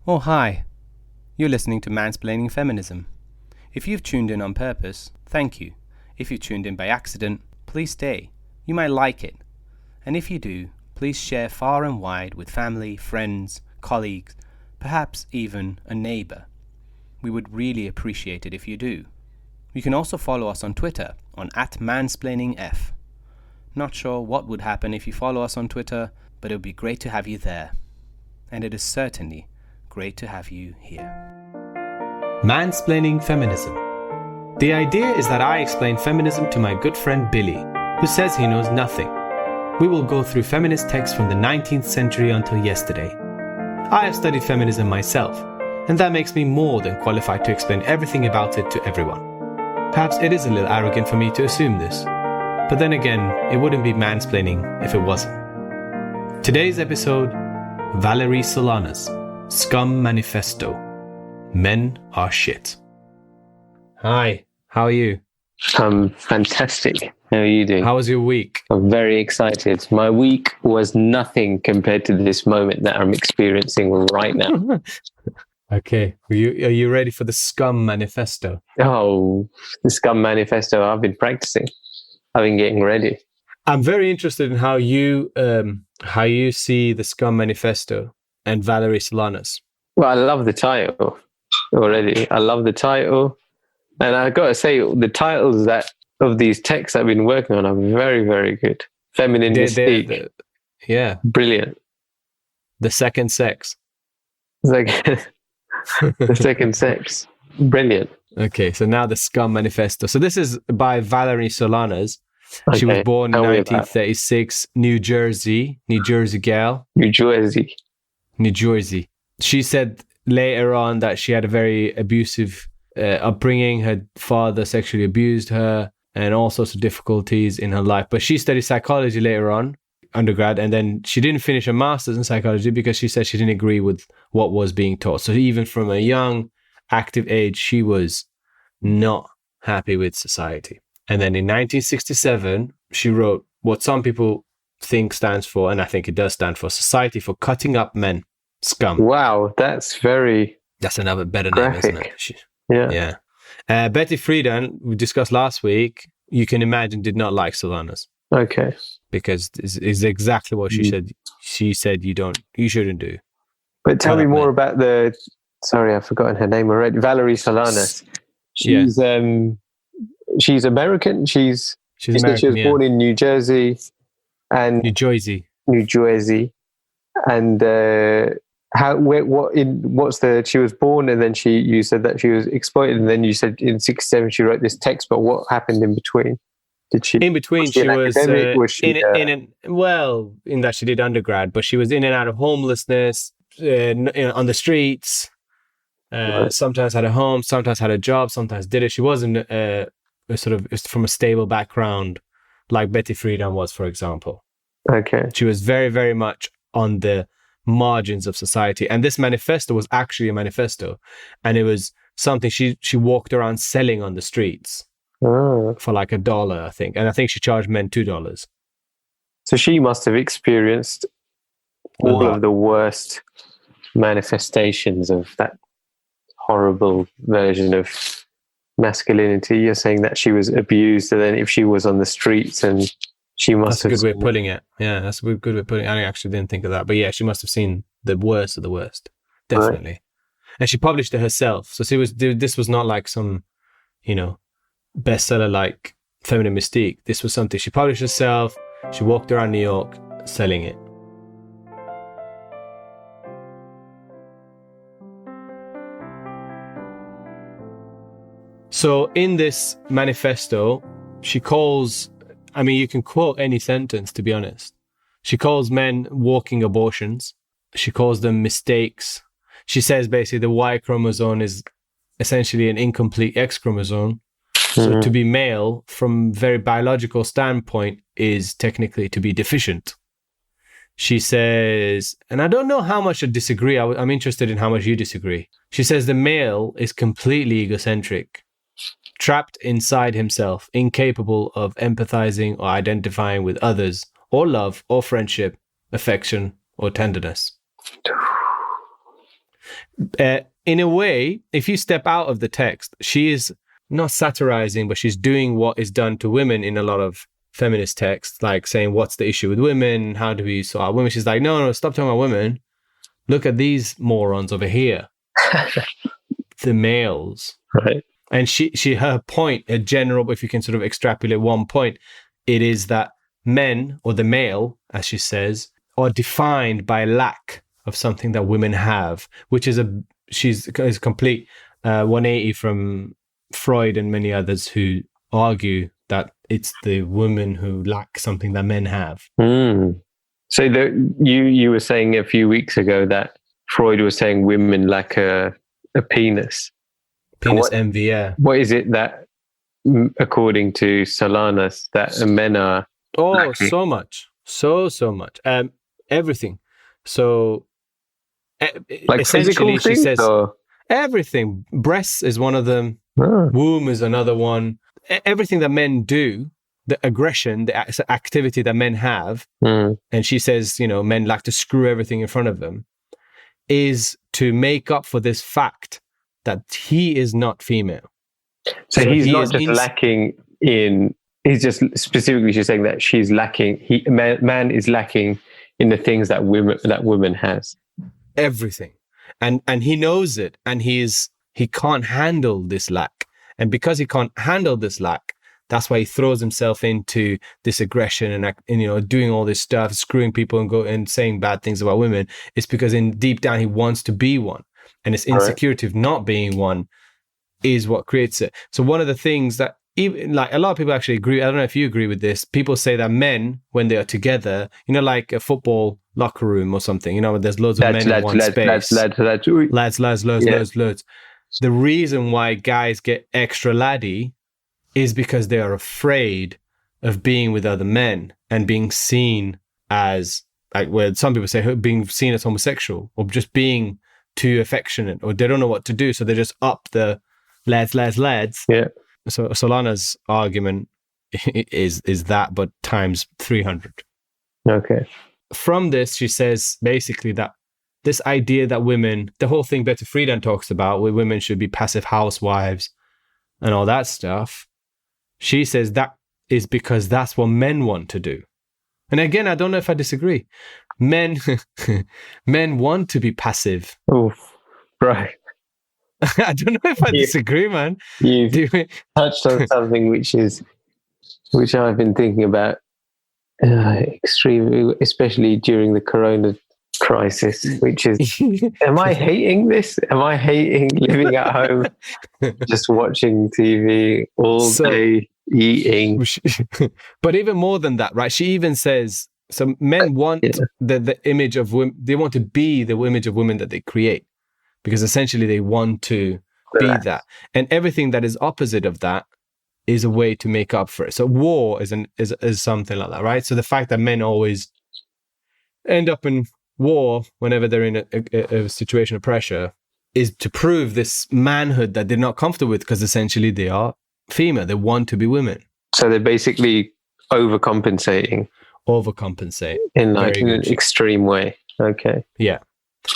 Oh, hi. You're listening to Mansplaining Feminism. If you've tuned in on purpose, thank you. If you tuned in by accident, please stay. You might like it. And if you do, please share far and wide with family, friends, colleagues, perhaps even a neighbor. We would really appreciate it if you do. You can also follow us on Twitter on @mansplainingf. Not sure what would happen if you follow us on Twitter, but it would be great to have you there. And it is certainly great to have you here. Mansplaining Feminism. The idea is that I explain feminism to my good friend Billy, who says he knows nothing. We will go through feminist texts from the 19th century until yesterday. I have studied feminism myself, and that makes me more than qualified to explain everything about it to everyone. Perhaps it is a little arrogant for me to assume this, but then again, it wouldn't be mansplaining if it wasn't. Today's episode, Valerie Solanas, SCUM Manifesto. Men are shit. Hi, how are you? I'm fantastic. How are you doing? How was your week? I'm very excited. My week was nothing compared to this moment that I'm experiencing right now. Okay, are you ready for the SCUM Manifesto? Oh, the SCUM Manifesto. I've been practicing. I've been getting ready. I'm very interested in how you see the SCUM Manifesto and Valerie Solanas. Well, I love the title already. I love the title. And I got to say, the titles of these texts I've been working on are very, very good. Feminine mystique. Yeah. Brilliant. The second sex. It's like the second sex. Brilliant. Okay, so now the SCUM Manifesto. So this is by Valerie Solanas. Okay, she was born in 1936, New Jersey girl. New Jersey. She said later on that she had a very abusive upbringing. Her father sexually abused her and all sorts of difficulties in her life. But she studied psychology later on, undergrad, and then she didn't finish her master's in psychology because she said she didn't agree with what was being taught. So even from a young, active age, she was not happy with society. And then in 1967, she wrote what some people think stands for, and I think it does stand for, Society for Cutting Up Men, SCUM. Wow, that's another better graphic name, isn't it? Yeah. Betty Friedan, we discussed last week, you can imagine did not like Solanas. Okay. Because it's exactly what she said. She said you shouldn't do. But tell me more about sorry, I've forgotten her name already. Valerie Solanas. She's American. She's American, she was born in New Jersey. And New Jersey. And she was born, and then you said that she was exploited, and then you said in 1967 she wrote this text, but what happened in between? In between, she was in that she did undergrad, but she was in and out of homelessness, on the streets. Right. Sometimes had a home, sometimes had a job, sometimes did it. She wasn't from a stable background like Betty Friedan was, for example. Okay. She was very, very much on the margins of society. And this manifesto was actually a manifesto. And it was something she walked around selling on the streets for like $1, I think. And I think she charged men $2. So she must have experienced all of the worst manifestations of that horrible version of masculinity. You're saying that she was abused, and then if she was on the streets, and she must have... That's a good way of putting it. Yeah, that's a good way of putting it. I actually didn't think of that. But yeah, she must have seen the worst of the worst. Definitely. Right. And she published it herself. So this was not like some, bestseller like Feminine Mystique. This was something she published herself. She walked around New York selling it. So in this manifesto, she calls, you can quote any sentence, to be honest. She calls men walking abortions. She calls them mistakes. She says basically the Y chromosome is essentially an incomplete X chromosome. So to be male from very biological standpoint is technically to be deficient. She says, and I don't know how much I disagree. I'm interested in how much you disagree. She says the male is completely egocentric, trapped inside himself, incapable of empathizing or identifying with others, or love, or friendship, affection, or tenderness. In a way, if you step out of the text, she is not satirizing, but she's doing what is done to women in a lot of feminist texts, like saying, what's the issue with women? How do we sort out women? She's like, no, stop talking about women. Look at these morons over here. The males. Right. And her point, a general, if you can sort of extrapolate one point, it is that men, or the male, as she says, are defined by lack of something that women have, which is she's a complete 180 from Freud and many others who argue that it's the women who lack something that men have. So you were saying a few weeks ago that Freud was saying women lack a penis. Penis envy, yeah. What is it that, according to Solanas, that men are lacking? So much. So much. Everything. So like essentially she says or? Everything. Breasts is one of them. Womb is another one. Everything that men do, the aggression, the activity that men have, and she says, men like to screw everything in front of them, is to make up for this fact that he is not female. So he's not just lacking in, he's just specifically she's saying that she's lacking, man is lacking in the things that woman has. Everything. And he knows it, and he can't handle this lack. And because he can't handle this lack, that's why he throws himself into this aggression and doing all this stuff, screwing people and saying bad things about women. It's because deep down he wants to be one, and his insecurity of not being one is what creates it. So one of the things that even like a lot of people actually agree, I don't know if you agree with this, people say that men, when they are together, like a football locker room or something, where there's loads of men in one space. Lads. The reason why guys get extra laddie is because they are afraid of being with other men and being seen as, like, where some people say being seen as homosexual or just being too affectionate, or they don't know what to do, so they just up the lads. Yeah. So Solana's argument is that, but times 300. Okay. From this, she says basically that this idea that women, the whole thing Betty Friedan talks about, where women should be passive housewives and all that stuff, she says that is because that's what men want to do. And again, I don't know if I disagree. Men want to be passive. Oh, right. I don't know if I disagree, man. You've touched on something which I've been thinking about extremely, especially during the Corona crisis, which is, am I hating this? Am I hating living at home, just watching TV all day, eating? But even more than that, right? She even says, so men want the image of women, they want to be the image of women that they create, because essentially they want to be that. And everything that is opposite of that is a way to make up for it. So war is something like that, right? So the fact that men always end up in war whenever they're in a situation of pressure is to prove this manhood that they're not comfortable with, because essentially they are female. They want to be women. So they're basically overcompensating in an extreme way. Okay. Yeah.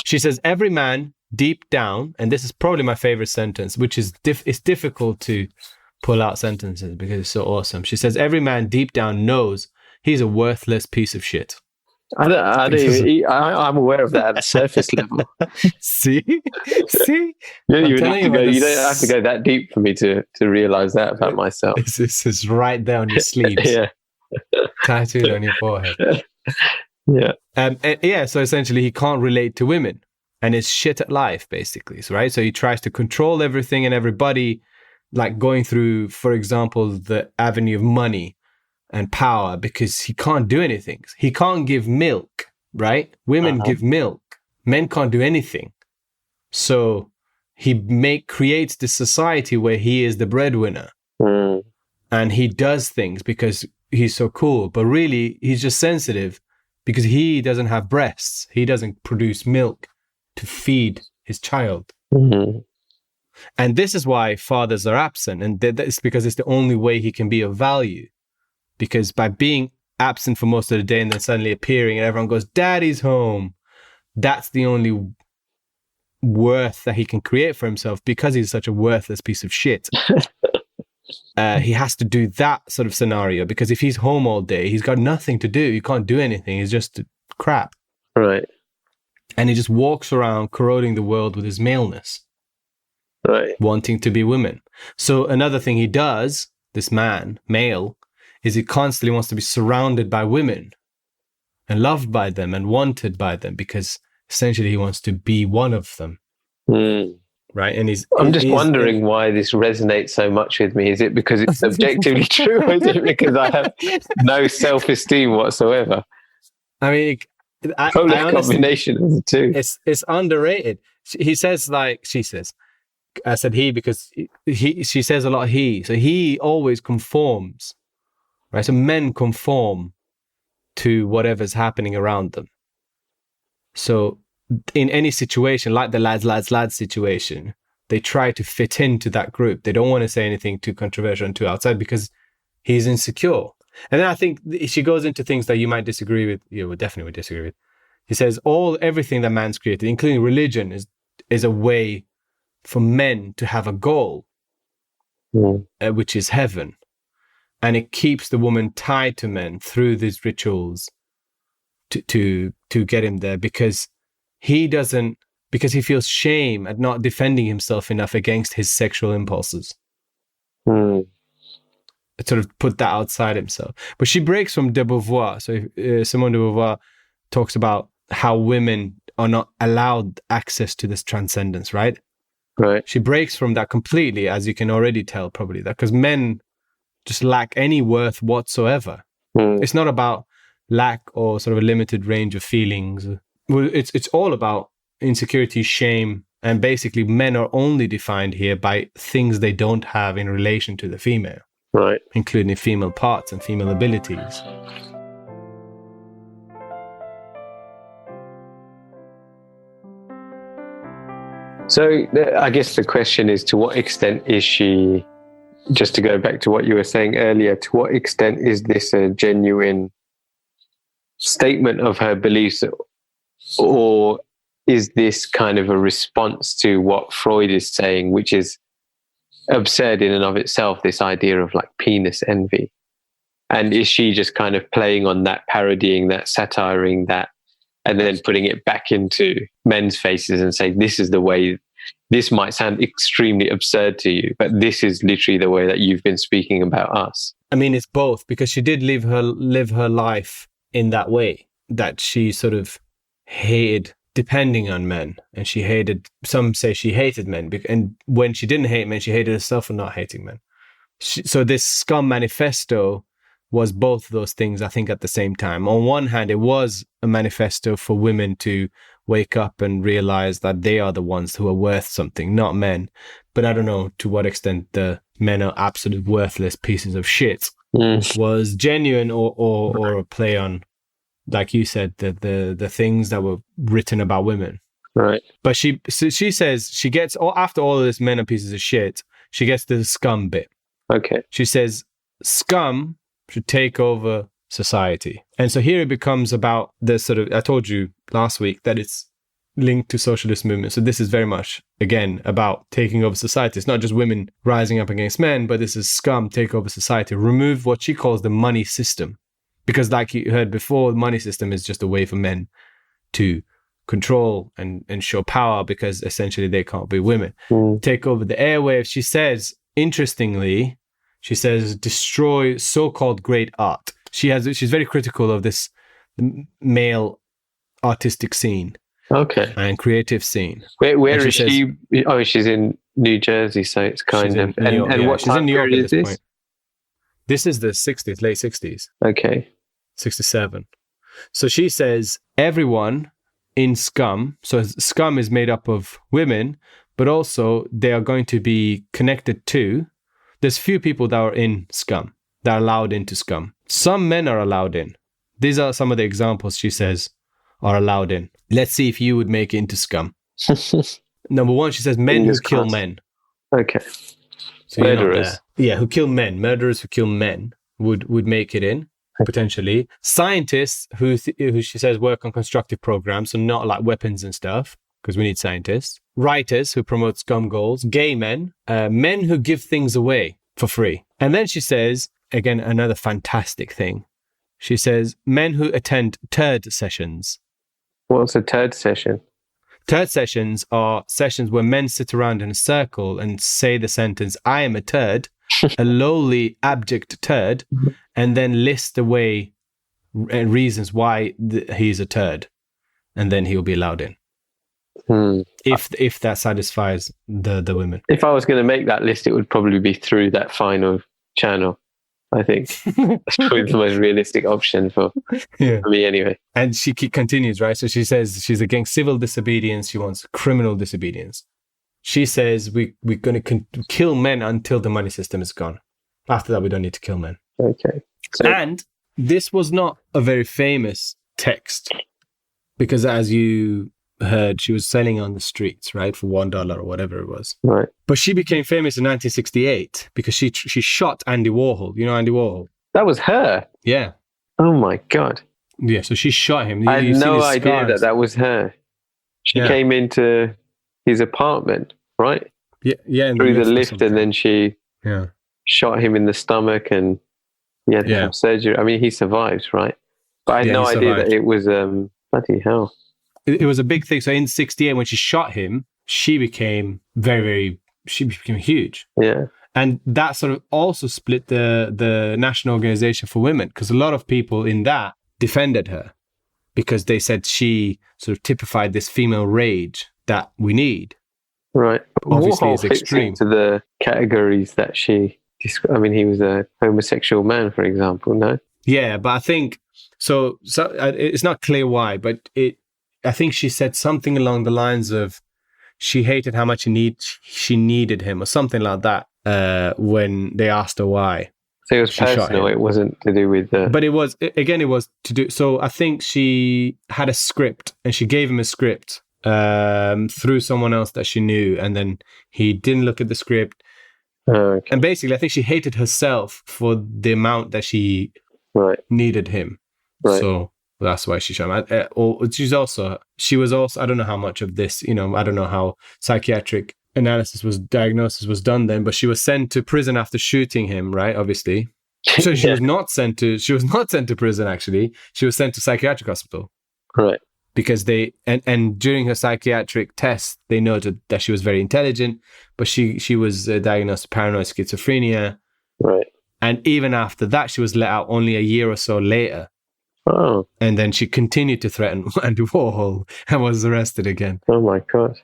She says every man deep down, and this is probably my favorite sentence, which is it's difficult to pull out sentences because it's so awesome. She says every man deep down knows he's a worthless piece of shit. I'm aware of that at the surface level. See? You don't have to go that deep for me to realize that about myself. This is right there on your sleeves. Yeah. Tattooed on your forehead. Yeah. So essentially he can't relate to women and is shit at life, basically. So, right? So he tries to control everything and everybody, like going through, for example, the avenue of money and power, because he can't do anything. He can't give milk, right? Women give milk. Men can't do anything. So he creates this society where he is the breadwinner. And he does things because he's so cool. But really, he's just sensitive because he doesn't have breasts. He doesn't produce milk to feed his child. And this is why fathers are absent. And that's because it's the only way he can be of value. Because by being absent for most of the day and then suddenly appearing and everyone goes, Daddy's home, that's the only worth that he can create for himself because he's such a worthless piece of shit. He has to do that sort of scenario because if he's home all day, he's got nothing to do. He can't do anything. He's just crap. Right. And he just walks around corroding the world with his maleness. Right. Wanting to be women. So another thing he does, this man, male, is he constantly wants to be surrounded by women and loved by them and wanted by them because essentially he wants to be one of them. Mm. Right. And I'm just wondering why this resonates so much with me. Is it because it's objectively true? Or is it because I have no self-esteem whatsoever? I mean, probably a combination of the two. It's underrated. He says, like, she says, I said he because she says a lot he. So he always conforms, right? So men conform to whatever's happening around them. So in any situation, like the lads situation, they try to fit into that group. They don't want to say anything too controversial and too outside because he's insecure. And then I think she goes into things that you might disagree with. You would definitely disagree with. He says everything that man's created, including religion, is a way for men to have a goal, which is heaven. And it keeps the woman tied to men through these rituals to get him there because he feels shame at not defending himself enough against his sexual impulses. Sort of put that outside himself. But she breaks from de Beauvoir. So Simone de Beauvoir talks about how women are not allowed access to this transcendence, right? Right. She breaks from that completely, as you can already tell probably, that because men just lack any worth whatsoever. It's not about lack or sort of a limited range of feelings. Well, it's all about insecurity, shame, and basically men are only defined here by things they don't have in relation to the female. Right. Including female parts and female abilities. So I guess the question is, to what extent is she, just to go back to what you were saying earlier, to what extent is this a genuine statement of her beliefs, or is this kind of a response to what Freud is saying, which is absurd in and of itself, this idea of like penis envy? And is she just kind of playing on that, parodying that, satiring that, and then putting it back into men's faces and saying, this is the way, this might sound extremely absurd to you, but this is literally the way that you've been speaking about us? I mean, it's both, because she did live her life in that way, that she sort of hated depending on men, and she hated, some say she hated men, and when she didn't hate men, she hated herself for not hating men. So this SCUM Manifesto was both of those things, I think, at the same time. On one hand, it was a manifesto for women to wake up and realize that they are the ones who are worth something, not men. But I don't know to what extent the men are absolute worthless pieces of shit was genuine or a play on, like you said, the things that were written about women. Right. But she says she gets, after all of this, men are pieces of shit, she gets to the scum bit. Okay. She says scum should take over society. And so here it becomes about the sort of, I told you last week that it's linked to socialist movement. So this is very much, again, about taking over society. It's not just women rising up against men, but this is scum, take over society, remove what she calls the money system. Because like you heard before, the money system is just a way for men to control and show power, because essentially they can't be women. Take over the airwaves. She says, interestingly, she says, destroy so-called great art. She's very critical of this male artistic scene. Okay. And creative scene. Where is she? Oh, she's in New Jersey, so it's kind of... And what she's in New York period at this point. This is the 60s, late 60s. Okay. 67. So she says, everyone in SCUM, so SCUM is made up of women, but also they are going to be connected to, there's few people that are in SCUM, that are allowed into SCUM. Some men are allowed in. These are some of the examples she says are allowed in. Let's see if you would make it into SCUM. Number one, she says men who kill men. Okay. So murderers. Yeah, who kill men. Murderers who kill men would make it in, potentially. Scientists who she says work on constructive programs, so not like weapons and stuff. because we need scientists, writers who promote SCUM goals, gay men, men who give things away for free. And then she says, again, another fantastic thing. She says, men who attend turd sessions. What's a turd session? Turd sessions are sessions where men sit around in a circle and say the sentence, I am a turd, a lowly, abject turd, and then list away reasons why he's a turd. And then he'll be allowed in. If that satisfies the women. If I was going to make that list, it would probably be through that final channel. I think that's probably the most realistic option for me anyway. And she continues, right? So she says she's against civil disobedience. She wants criminal disobedience. She says we're going to kill men until the money system is gone. After that, we don't need to kill men. Okay. And this was not a very famous text because, as you heard, she was selling on the streets, right, for $1 or whatever it was. Right. But she became famous in 1968 because she shot Andy Warhol. You know Andy Warhol? That was her? Yeah. Oh my God. Yeah, so she shot him. I had no idea that was her. She came into his apartment, right? Yeah. Through the lift, and then she shot him in the stomach, and he had to have surgery. I mean, he survived, right? But I had no idea that it was, bloody hell. It was a big thing. So in 68, when she shot him, she became she became huge. Yeah. And that sort of also split the National Organization for Women, because a lot of people in that defended her because they said she sort of typified this female rage that we need. Right. Obviously, Warhol it's extreme. fits into the categories that she described. I mean, he was a homosexual man, for example, no? Yeah, but I think, so it's not clear why, but I think she said something along the lines of she hated how much she needed him or something like that when they asked her why. So it was personal, it wasn't to do with But it was to do... So I think she had a script and she gave him a script through someone else that she knew, and then he didn't look at the script. Okay. And basically, I think she hated herself for the amount that she needed him. Right. So... that's why she shot him. She was also, I don't know how much of this, I don't know how psychiatric diagnosis was done then, but she was sent to prison after shooting him, right? Obviously. So she was not sent to prison, actually. She was sent to psychiatric hospital. Right. Because and during her psychiatric test, they noted that she was very intelligent, but she was diagnosed with paranoid schizophrenia. Right. And even after that, she was let out only a year or so later. Oh. And then she continued to threaten Andy Warhol and was arrested again. Oh my God.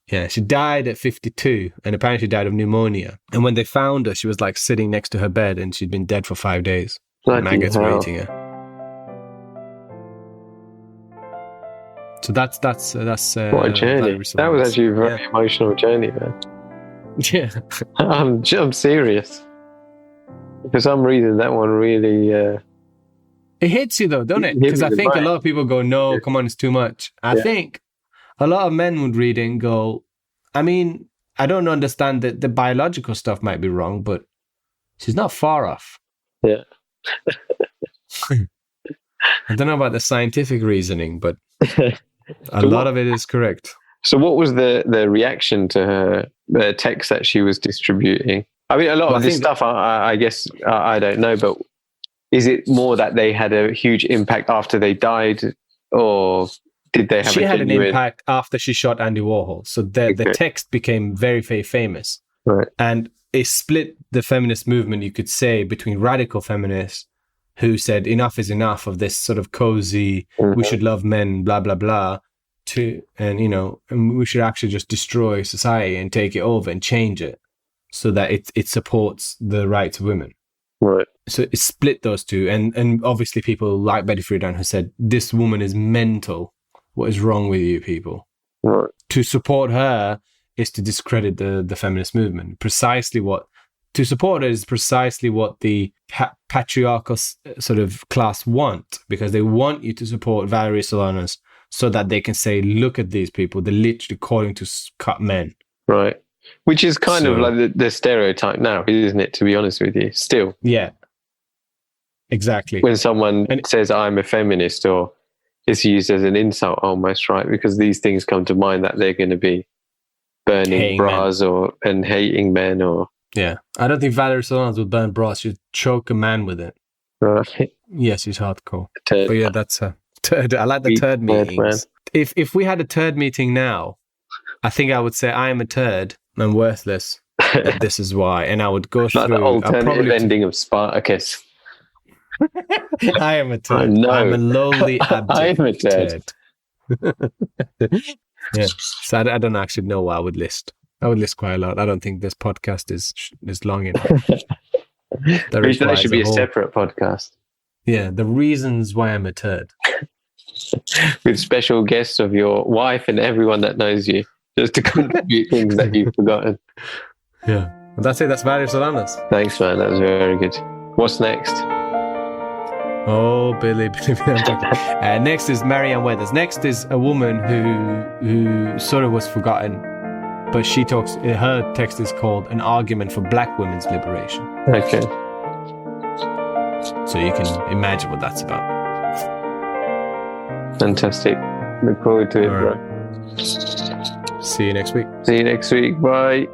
Yeah, she died at 52 and apparently died of pneumonia. And when they found her, she was like sitting next to her bed and she'd been dead for 5 days. Maggots were eating her. So that's what a journey. That was actually a very emotional journey, man. Yeah. I'm serious. For some reason, that one really... It hits you though, don't it? Because I think a lot of people go, no, come on, it's too much. I think a lot of men would read it and go, I mean, I don't understand that the biological stuff might be wrong, but she's not far off. Yeah. I don't know about the scientific reasoning, but a lot of it is correct. So what was the reaction to her text that she was distributing? I mean, a lot of this stuff, I guess, I don't know, but is it more that they had a huge impact after they died, or did they have She had an impact after she shot Andy Warhol. So the text became very, very famous. Right. And it split the feminist movement, you could say, between radical feminists who said enough is enough of this sort of cozy, we should love men, blah, blah, blah, and we should actually just destroy society and take it over and change it so that it supports the rights of women. Right. So it split those two. And obviously people like Betty Friedan who said, this woman is mental. What is wrong with you people? Right. To support her is to discredit the feminist movement. To support it is precisely what the patriarchal sort of class want, because they want you to support Valerie Solanas so that they can say, look at these people, they're literally calling to cut men. Right. Which is kind of like the stereotype now, isn't it, to be honest with you, still? Yeah. Exactly. When someone says, I'm a feminist, or, it's used as an insult almost, right? Because these things come to mind that they're going to be burning Hating bras and hating men or... Yeah. I don't think Valerie Solanas would burn bras. She'd choke a man with it. Right. Yes, he's hardcore. Turd. But yeah, that's a turd. I like the turd meetings. If we had a turd meeting now, I think I would say I am a turd. I'm worthless. And this is why. And I would go like through... the alternative ending of Spartacus. I am a turd. No. I'm a lowly abject I am a turd. Yeah. So I don't actually know what I would list. I would list quite a lot. I don't think this podcast is long enough. That should be a separate podcast. Yeah, the reasons why I'm a turd. With special guests of your wife and everyone that knows you, just to contribute things that you've forgotten. Yeah. Well, that's it. That's Valerie Solanas. Thanks, man. That was very good. What's next? Oh, Billy. Next is Marianne Weathers. Next is a woman who sort of was forgotten, but she talks. Her text is called "An Argument for Black Women's Liberation." Okay. So you can imagine what that's about. Fantastic. Look forward to it, All right. bro. See you next week. See you next week. Bye.